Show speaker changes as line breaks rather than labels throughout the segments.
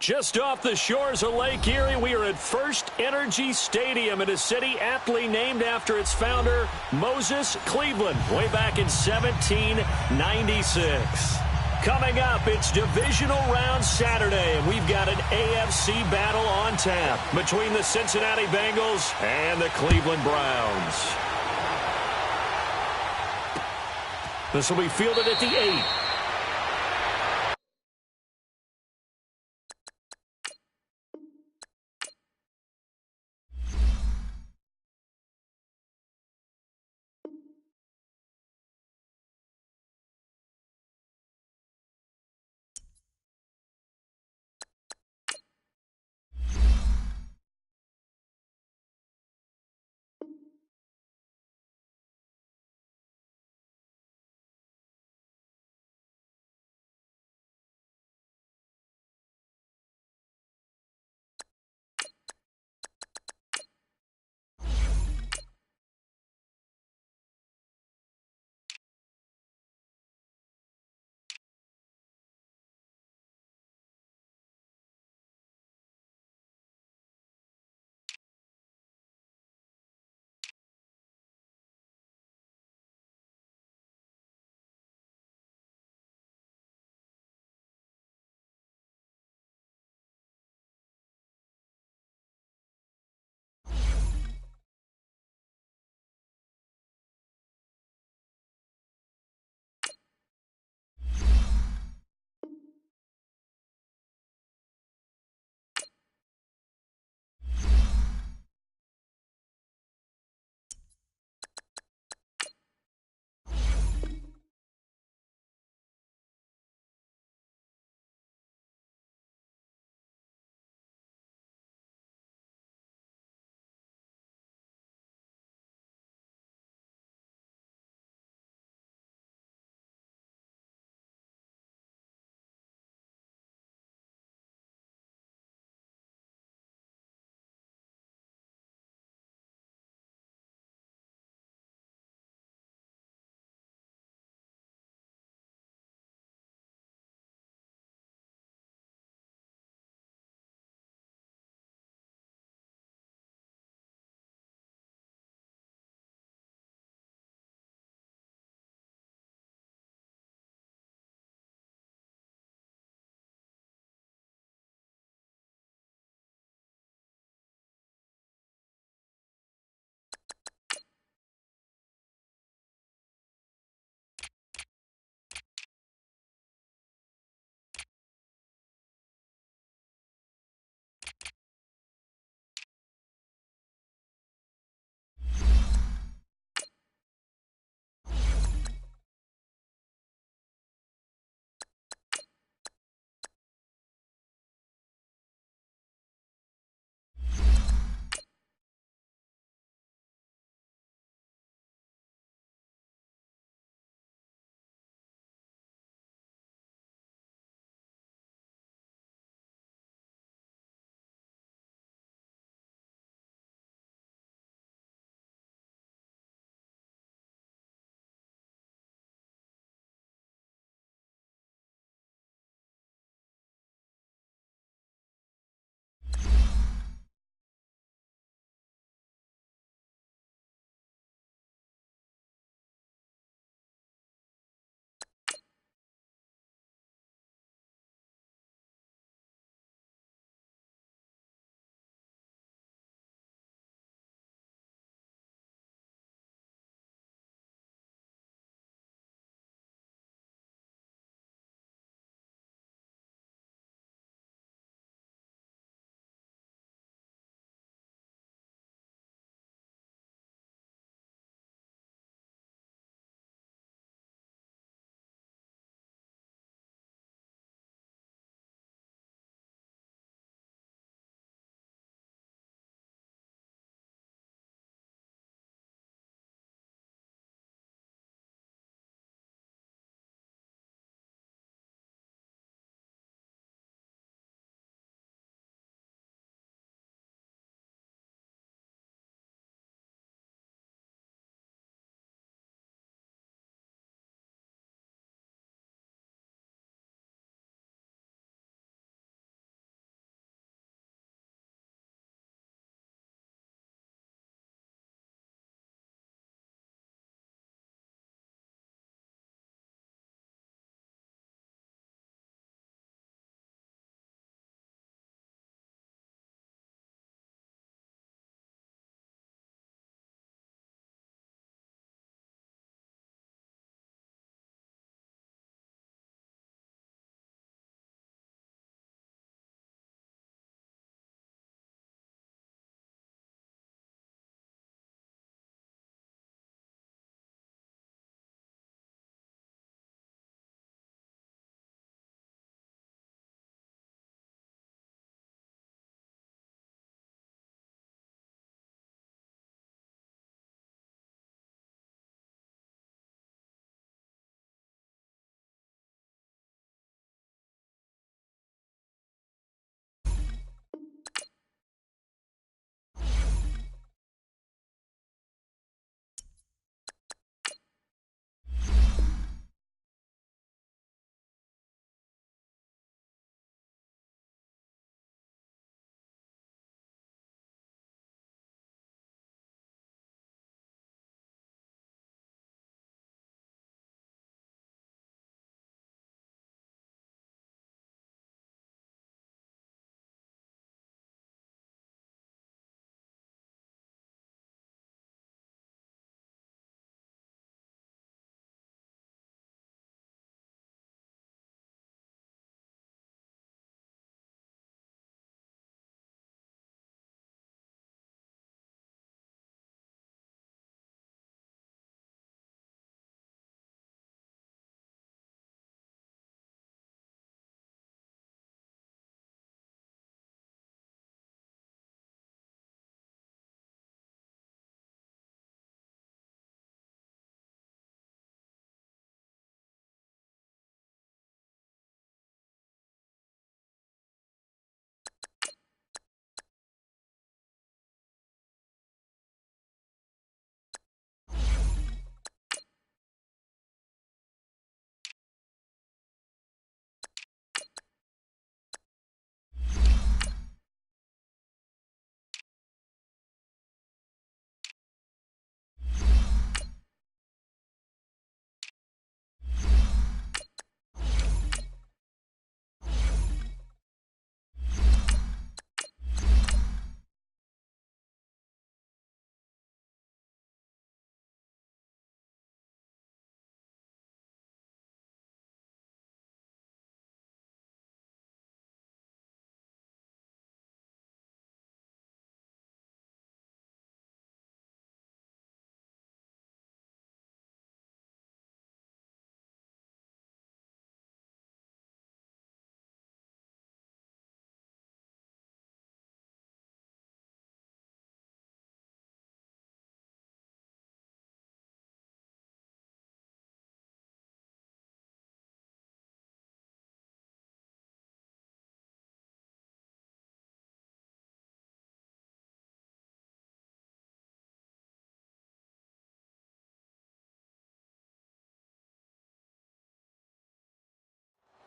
Just off the shores of Lake Erie, we are at First Energy Stadium in a city aptly named after its founder, Moses Cleveland, way back in 1796. Coming up, it's divisional round Saturday, and we've got an AFC battle on tap between the Cincinnati Bengals and the Cleveland Browns. This will be fielded at the 8.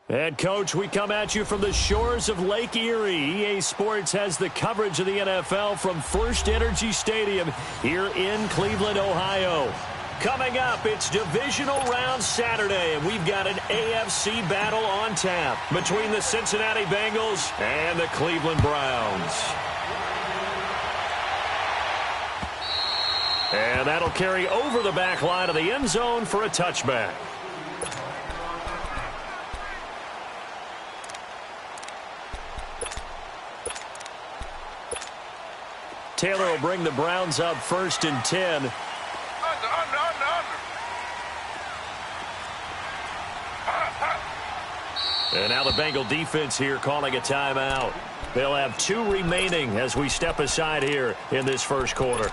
And, Coach, we come at you from the shores of Lake Erie. EA Sports has the coverage of the NFL from First Energy Stadium here in Cleveland, Ohio. Coming up, it's Divisional Round Saturday, and we've got an AFC battle on tap between the Cincinnati Bengals and the Cleveland Browns. And that'll carry over the back line of the end zone for a touchback. Taylor will bring the Browns up 1st and 10. And now the Bengal defense here calling a timeout. They'll have 2 remaining as we step aside here in this first quarter.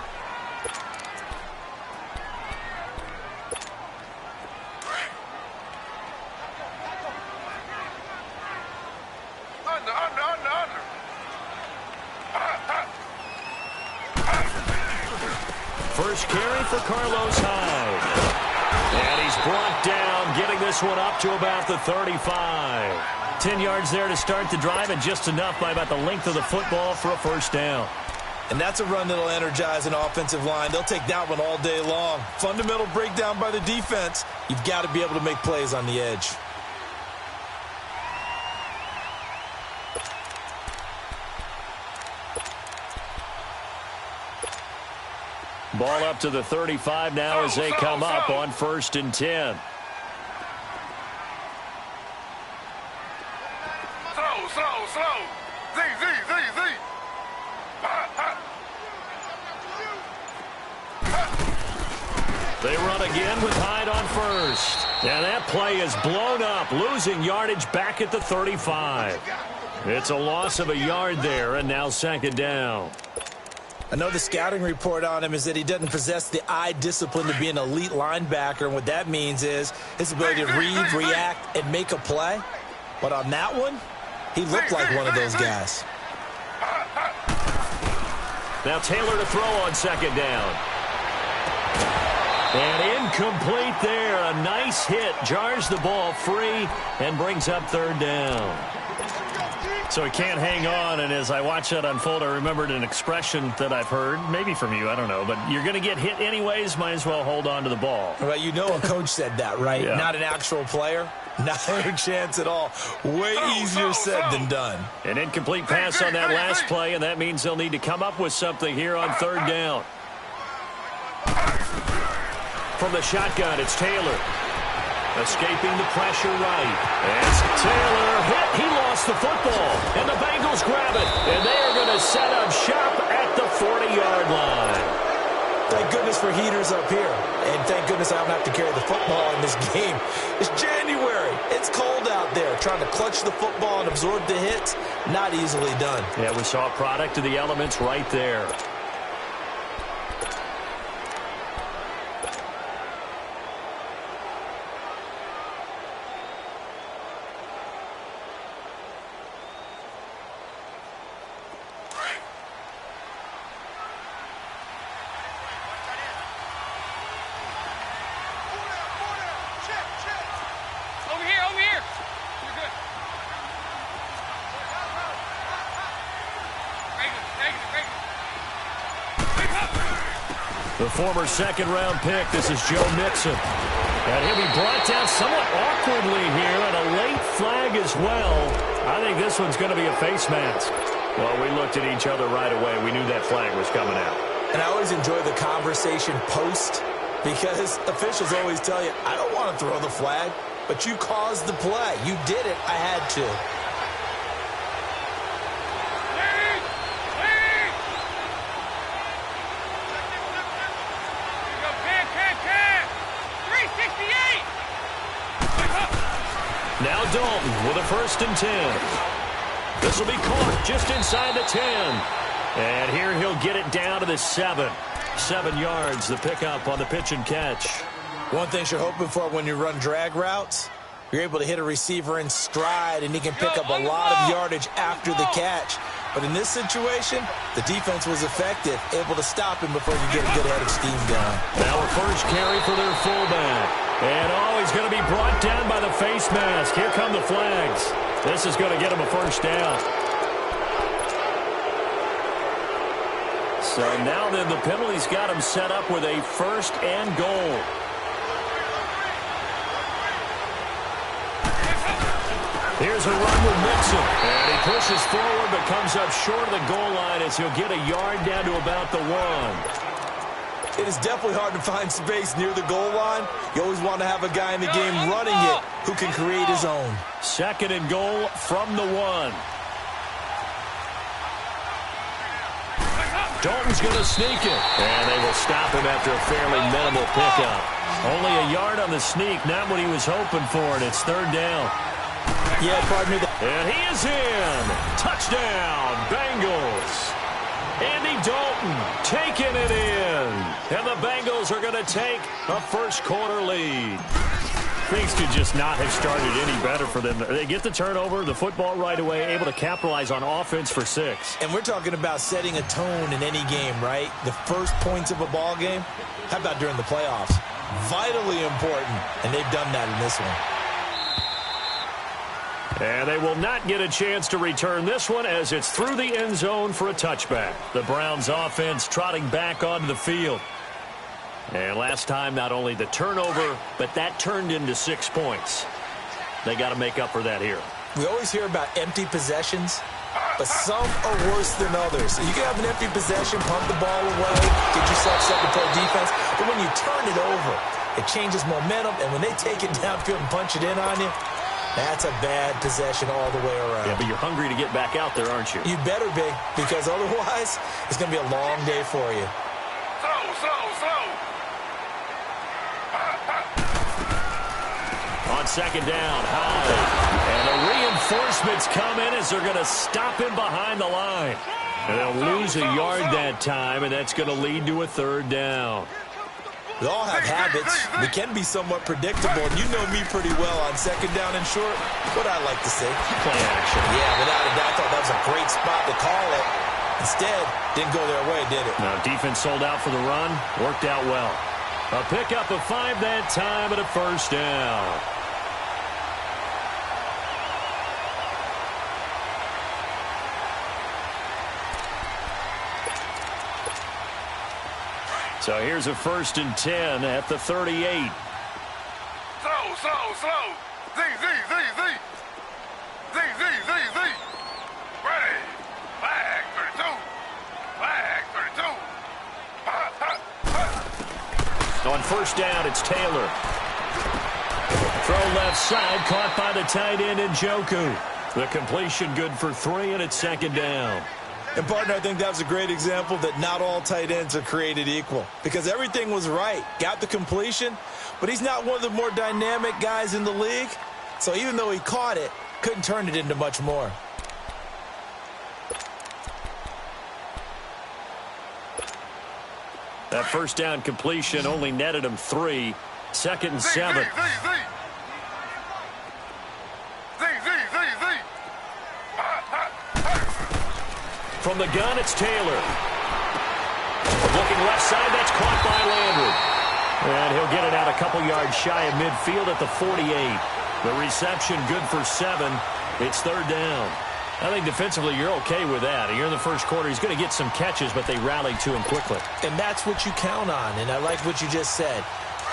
First carry for Carlos Hyde. And he's brought down, getting this one up to about the 35. 10 yards there to start the drive, and just enough by about the length of the football for a first down.
And that's a run that'll energize an offensive line. They'll take that one all day long. Fundamental breakdown by the defense. You've got to be able to make plays on the edge.
Ball up to the 35 now as they come up on 1st and 10.
Slow. Z.
They run again with Hyde on first. And that play is blown up, losing yardage back at the 35. It's a loss of a yard there, and now 2nd down.
I know the scouting report on him is that he doesn't possess the eye discipline to be an elite linebacker, and what that means is his ability to read, react, and make a play. But on that one, he looked like one of those guys.
Now Taylor to throw on 2nd down. And incomplete there. A nice hit. Jars the ball free and brings up 3rd down. So he can't hang on, and as I watch that unfold, I remembered an expression that I've heard, maybe from you, I don't know, but you're going to get hit anyways, might as well hold on to the ball.
Well, you know a coach said that, right?
Yeah.
Not an actual player. Not a chance at all. Way easier said than done.
An incomplete pass on that last play, and that means they'll need to come up with something here on 3rd down. From the shotgun, it's Taylor. Escaping the pressure right. As Taylor hit, he lost the football. And the Bengals grab it. And they are going to set up shop at the 40-yard line.
Thank goodness for heaters up here. And thank goodness I don't have to carry the football in this game. It's January. It's cold out there. Trying to clutch the football and absorb the hits, not easily done.
Yeah, we saw a product of the elements right there. The former 2nd-round pick, this is Joe Mixon. And he'll be brought down somewhat awkwardly here, and a late flag as well. I think this one's going to be a face mask. Well, we looked at each other right away. We knew that flag was coming out.
And I always enjoy the conversation post, because officials always tell you, I don't want to throw the flag, but you caused the play. You did it. I had to.
Now Dalton with a 1st and 10. This will be caught just inside the 10. And here he'll get it down to the 7. 7 yards, the pickup on the pitch and catch.
One thing you're hoping for when you run drag routes, you're able to hit a receiver in stride, and he can pick up a lot of yardage after the catch. But in this situation, the defense was effective, able to stop him before you get a good head of steam down.
Now a first carry for their fullback. And he's going to be brought down by the face mask. Here come the flags. This is going to get him a first down. So now then the penalty's got him set up with a first and goal. Here's a run with Mixon. And he pushes forward but comes up short of the goal line as he'll get a yard down to about the 1.
It is definitely hard to find space near the goal line. You always want to have a guy in the game running it who can create his own.
Second and goal from the 1. Dalton's going to sneak it. And they will stop him after a fairly minimal pickup. Only a yard on the sneak, not what he was hoping for, and it's third down.
Yeah, partner.
And he is in. Touchdown, Bengals. Andy Dalton taking it in. And the Bengals are going to take a first quarter lead. Things could just not have started any better for them. They get the turnover, the football right away, able to capitalize on offense for 6.
And we're talking about setting a tone in any game, right? The first points of a ball game. How about during the playoffs? Vitally important, and they've done that in this one.
And they will not get a chance to return this one as it's through the end zone for a touchback. The Browns offense trotting back onto the field. And last time, not only the turnover, but that turned into 6 points. They got to make up for that here.
We always hear about empty possessions, but some are worse than others. You can have an empty possession, punt the ball away, get yourself set to play defense, but when you turn it over, it changes momentum, and when they take it downfield and punch it in on you, that's a bad possession all the way around.
Yeah, but you're hungry to get back out there, aren't you?
You better be, because otherwise, it's going to be a long day for you.
Slow.
On second down, high. And the reinforcements come in as they're going to stop him behind the line. And they'll lose a yard that time, and that's going to lead to a third down.
We all have habits. We can be somewhat predictable, and you know me pretty well on second down and short. What I like to say.
Play action.
Yeah, without a doubt, I thought that was a great spot to call it. Instead, didn't go their way, did it?
No, defense sold out for the run. Worked out well. A pickup of 5 that time and a first down. So here's a first and 10 at the 38.
Slow. Z. Ready. Flag 32.
On first down, it's Taylor. Throw left side, caught by the tight end Njoku. The completion good for 3, and it's second down.
And, partner, I think that was a great example that not all tight ends are created equal. Because everything was right. Got the completion, but he's not one of the more dynamic guys in the league. So even though he caught it, couldn't turn it into much more.
That first down completion only netted him 3. Second and 7.
Z.
From the gun, it's Taylor. Looking left side, that's caught by Landry. And he'll get it out a couple yards shy of midfield at the 48. The reception good for 7. It's third down. I think defensively you're okay with that. You're in the first quarter. He's going to get some catches, but they rallied to him quickly.
And that's what you count on, and I like what you just said.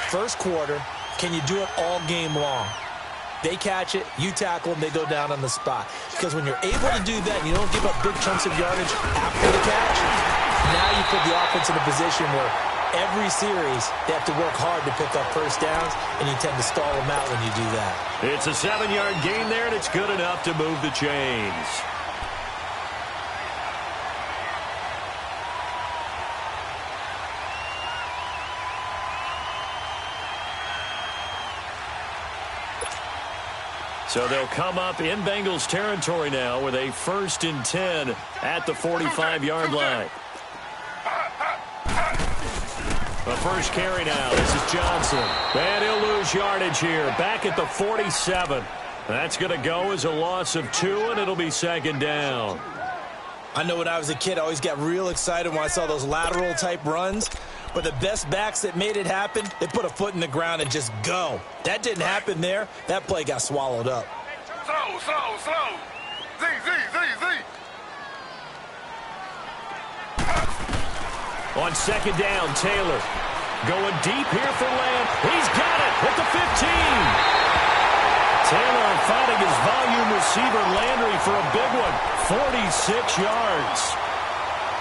First quarter, can you do it all game long? They catch it, you tackle them, they go down on the spot. Because when you're able to do that and you don't give up big chunks of yardage after the catch, now you put the offense in a position where every series they have to work hard to pick up first downs, and you tend to stall them out when you do that.
It's a 7-yard gain there, and it's good enough to move the chains. So they'll come up in Bengals territory now with a first and 10 at the 45-yard line. The first carry now. This is Johnson. And he'll lose yardage here. Back at the 47. That's going to go as a loss of 2, and it'll be second down.
I know when I was a kid, I always got real excited when I saw those lateral-type runs. But the best backs that made it happen, they put a foot in the ground and just go. That didn't happen there. That play got swallowed up.
Slow, slow, slow. Z, Z, Z, Z.
On second down, Taylor going deep here for Lamb. He's got it at the 15. Taylor finding his volume receiver Landry for a big one, 46 yards.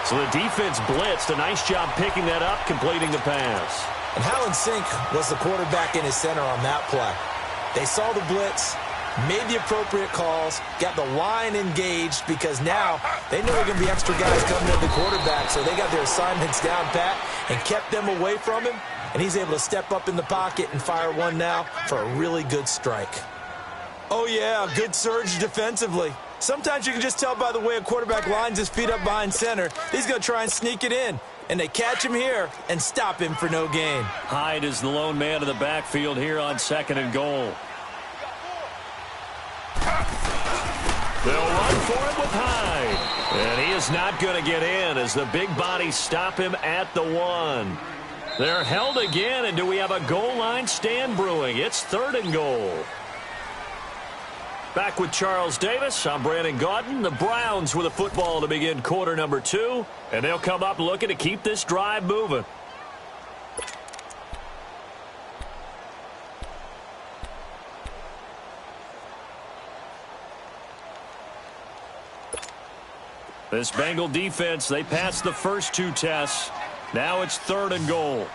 So the defense blitzed. A nice job picking that up, completing the pass.
And Hallen Sink was the quarterback in his center on that play. They saw the blitz, made the appropriate calls, got the line engaged because now they know there are going to be extra guys coming to the quarterback, so they got their assignments down pat and kept them away from him, and he's able to step up in the pocket and fire one now for a really good strike. Oh, yeah, good surge defensively. Sometimes you can just tell by the way a quarterback lines his feet up behind center. He's going to try and sneak it in. And they catch him here and stop him for no gain.
Hyde is the lone man in the backfield here on second and goal. They'll run for it with Hyde. And he is not going to get in as the big bodies stop him at the 1. They're held again, and do we have a goal line stand brewing? It's third and goal. Back with Charles Davis, I'm Brandon Gaudin. The Browns with a football to begin quarter number 2, and they'll come up looking to keep this drive moving. This Bengal defense, they passed the first 2 tests. Now it's third and goal.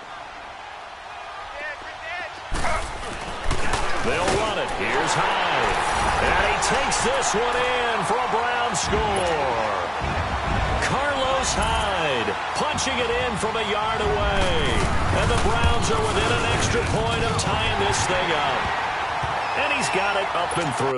They'll run it. Here's Hyde. And he takes this one in for a Brown score. Carlos Hyde punching it in from a yard away. And the Browns are within an extra point of tying this thing up. And he's got it up and through.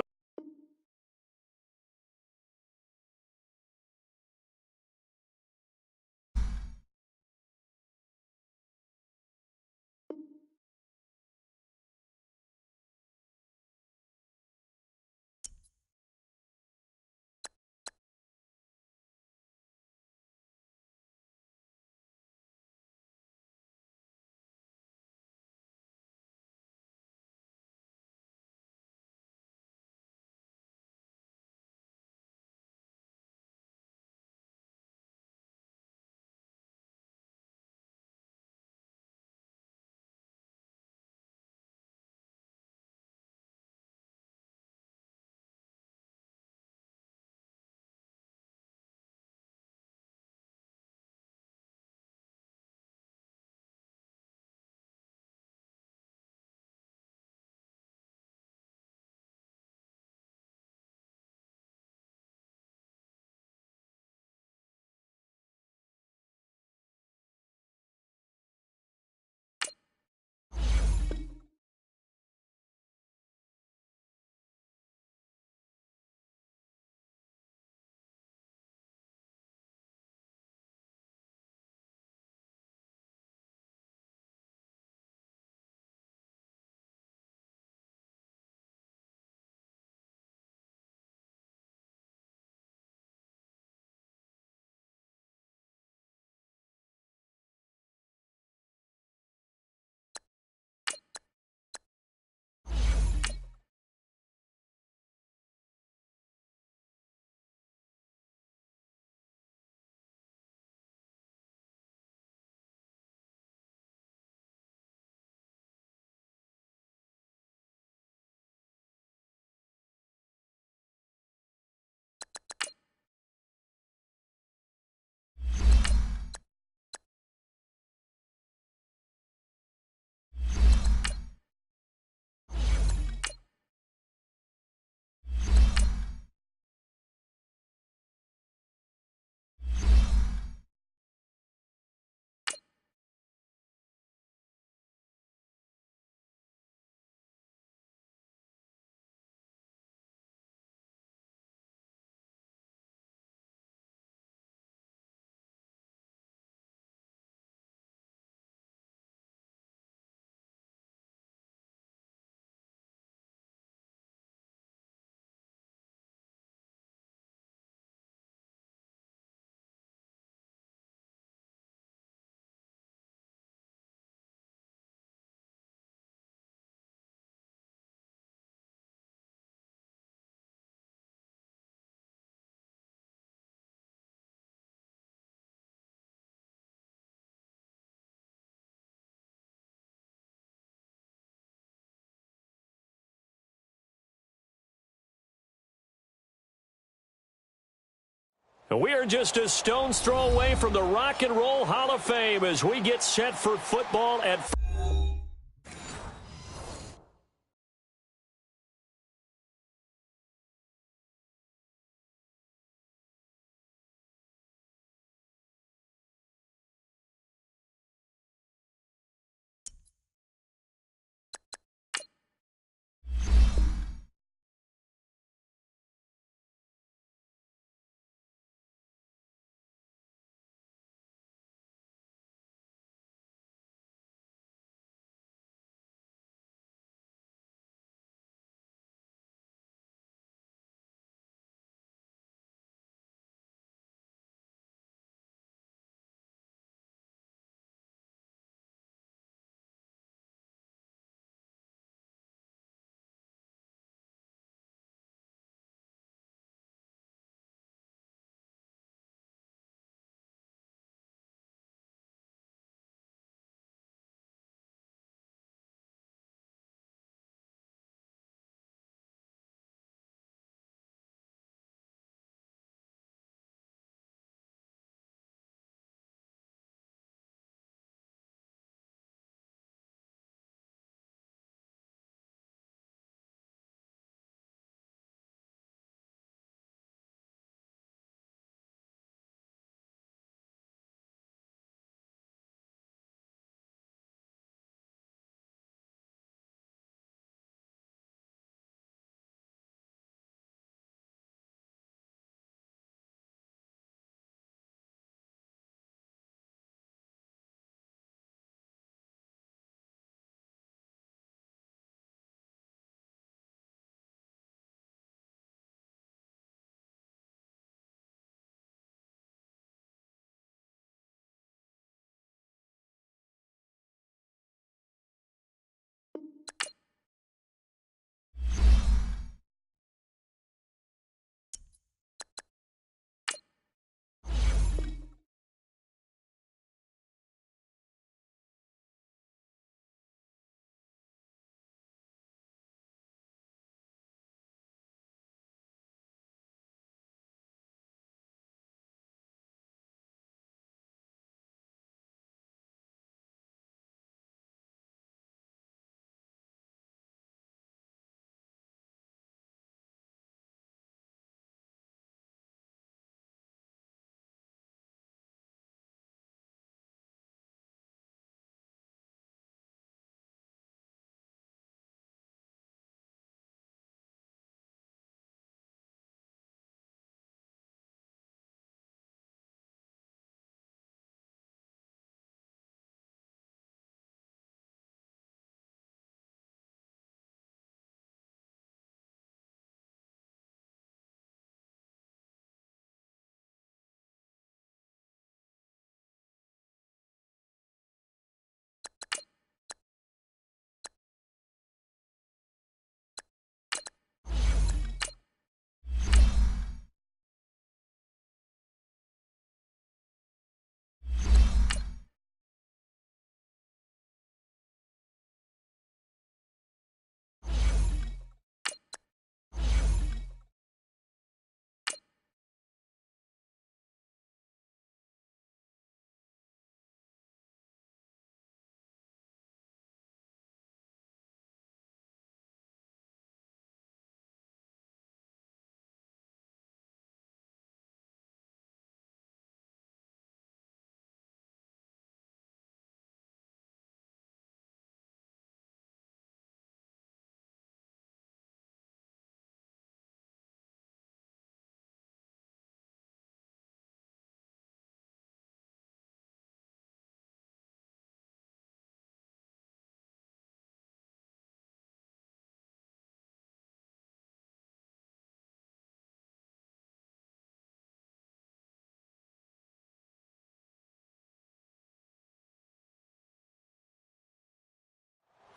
We are just a stone's throw away from the Rock and Roll Hall of Fame as we get set for football at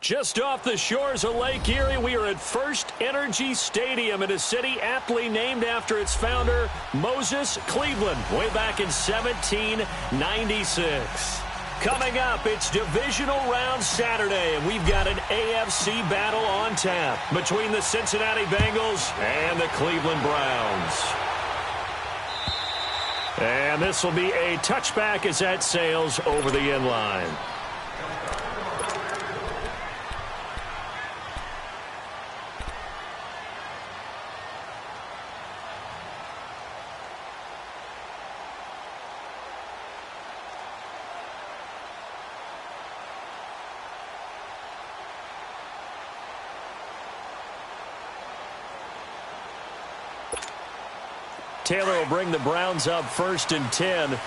just off the shores of Lake Erie. We are at First Energy Stadium in a city aptly named after its founder, Moses Cleveland, way back in 1796. Coming up, it's divisional round Saturday, and we've got an AFC battle on tap between the Cincinnati Bengals and the Cleveland Browns. And this will be a touchback as that sails over the end line. Taylor will bring the Browns up 1st and 10.
Slow.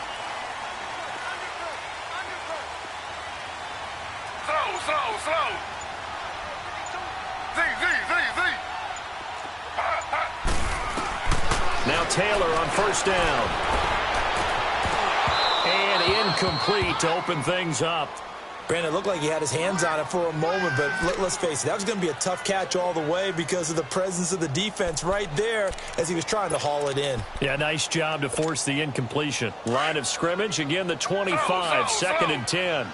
Now Taylor on 1st down. And incomplete to open things up.
Brandon, it looked like he had his hands on it for a moment, but let's face it, that was going to be a tough catch all the way because of the presence of the defense right there as he was trying to haul it in.
Yeah, nice job to force the incompletion. Line of scrimmage, again the 25, 2nd and 10.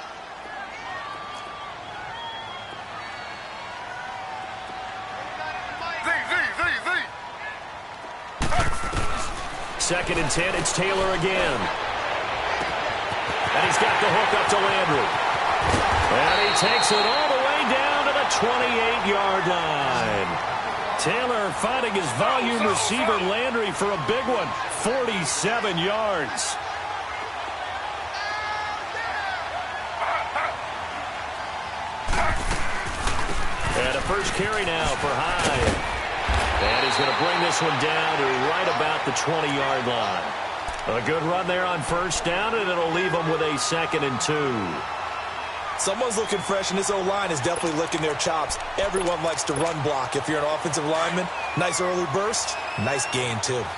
Second and 10, it's Taylor again. And he's got the hook up to Landry. And he takes it all the way down to the 28-yard line. Taylor finding his volume receiver Landry for a big one, 47 yards. And a first carry now for Hyde. And he's going to bring this one down to right about the 20-yard line. A good run there on 1st down, and it'll leave him with a 2nd and 2.
Someone's looking fresh, and this O-line is definitely licking their chops. Everyone likes to run block. If you're an offensive lineman, nice early burst, nice gain, too.
Slow.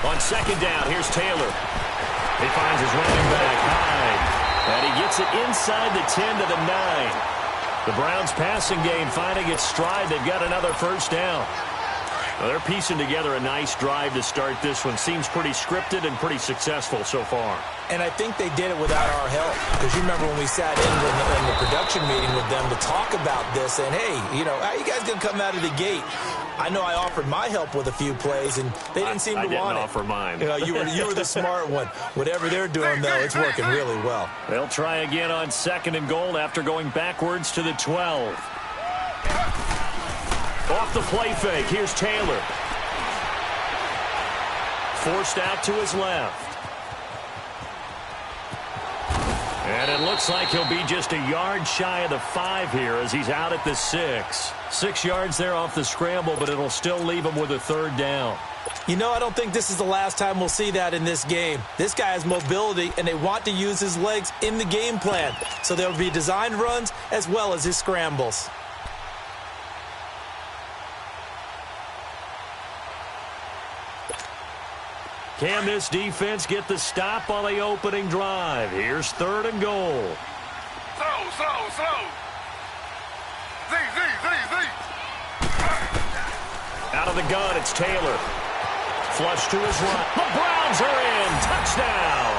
On 2nd down, here's Taylor. He finds his running back, Hyde. And he gets it inside the 10 to the 9. The Browns passing game finding its stride. They've got another 1st down. Well, they're piecing together a nice drive to start this one. Seems pretty scripted and pretty successful so far.
And I think they did it without our help. Because you remember when we sat in the production meeting with them to talk about this, and hey, how you guys going to come out of the gate? I know I offered my help with a few plays, and they didn't seem to want it.
I didn't offer mine.
You were the smart one. Whatever they're doing, though, it's working really well.
They'll try again on 2nd and goal after going backwards to the 12. Off the play fake, here's Taylor. Forced out to his left. And it looks like he'll be just a yard shy of the 5 here as he's out at the 6. 6 yards there off the scramble, but it'll still leave him with a 3rd down.
I don't think this is the last time we'll see that in this game. This guy has mobility, and they want to use his legs in the game plan. So there will be designed runs as well as his scrambles.
Can this defense get the stop on the opening drive? Here's 3rd and goal.
Slow. Z.
Out of the gun, it's Taylor. Flush to his right. The Browns are in. Touchdown.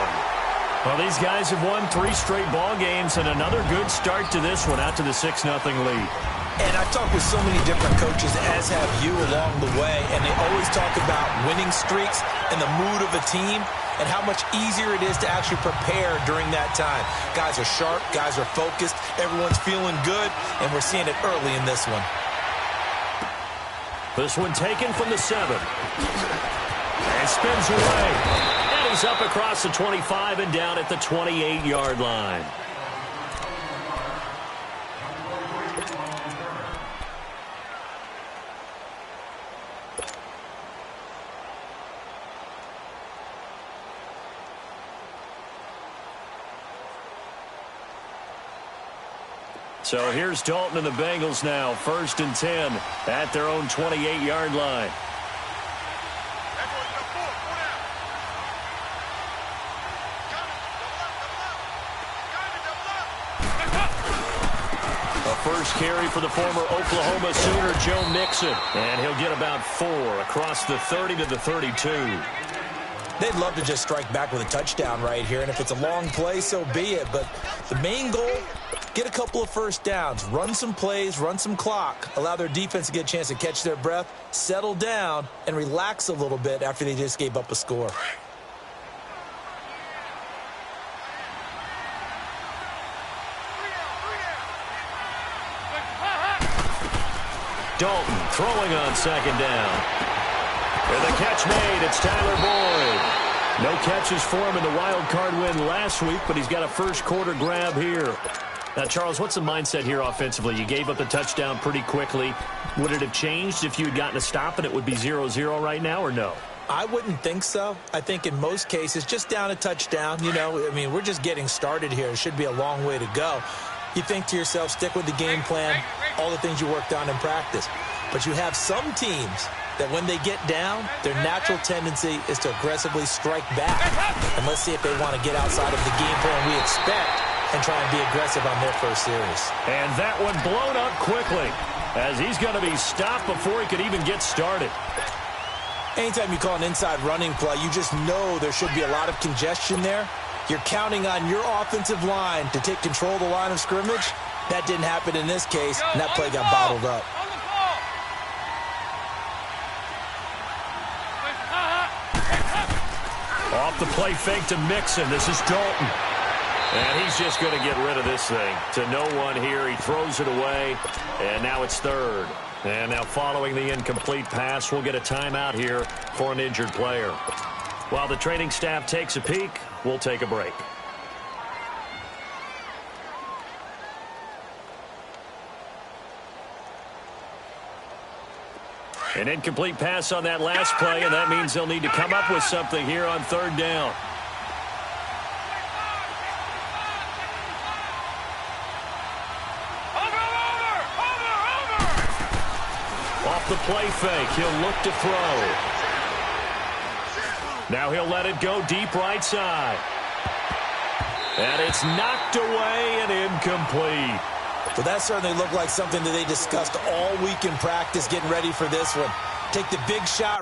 Well, these guys have won 3 straight ball games and another good start to this one out to the 6-0 lead.
And I've talked with so many different coaches, as have you, along the way, and they always talk about winning streaks and the mood of a team and how much easier it is to actually prepare during that time. Guys are sharp, guys are focused, everyone's feeling good, and we're seeing it early in this one.
This one taken from the 7. And spins away. And he's up across the 25 and down at the 28-yard line. So here's Dalton and the Bengals now, 1st and 10 at their own 28-yard line. A first carry for the former Oklahoma Sooner, Joe Mixon. And he'll get about 4 across the 30 to the 32.
They'd love to just strike back with a touchdown right here, and if it's a long play, so be it. But the main goal, get a couple of first downs, run some plays, run some clock, allow their defense to get a chance to catch their breath, settle down, and relax a little bit after they just gave up a score.
Dalton throwing on second down. And the catch made. It's Tyler Boyd. No catches for him in the wild card win last week, but he's got a first quarter grab here. Now, Charles, what's the mindset here offensively? You gave up the touchdown pretty quickly. Would it have changed if you had gotten a stop and it would be 0-0 right now, or no?
I wouldn't think so. I think in most cases, just down a touchdown, we're just getting started here. It should be a long way to go. You think to yourself, stick with the game plan, all the things you worked on in practice. But you have some teams that when they get down, their natural tendency is to aggressively strike back. And let's see if they want to get outside of the game plan we expect and try and be aggressive on their first series.
And that one blown up quickly as he's going to be stopped before he could even get started.
Anytime you call an inside running play, you just know there should be a lot of congestion there. You're counting on your offensive line to take control of the line of scrimmage. That didn't happen in this case, and that play got bottled up.
Off the play fake to Mixon. This is Dalton. And he's just going to get rid of this thing. To no one here. He throws it away. And now it's third. And now following the incomplete pass, we'll get a timeout here for an injured player. While the training staff takes a peek, we'll take a break. An incomplete pass on that last play, and that means they'll need to come up with something here on third down. Off the play fake, he'll look to throw. Now he'll let it go deep right side. And it's knocked away and incomplete.
Well, that certainly looked like something that they discussed all week in practice getting ready for this one. Take the big shot.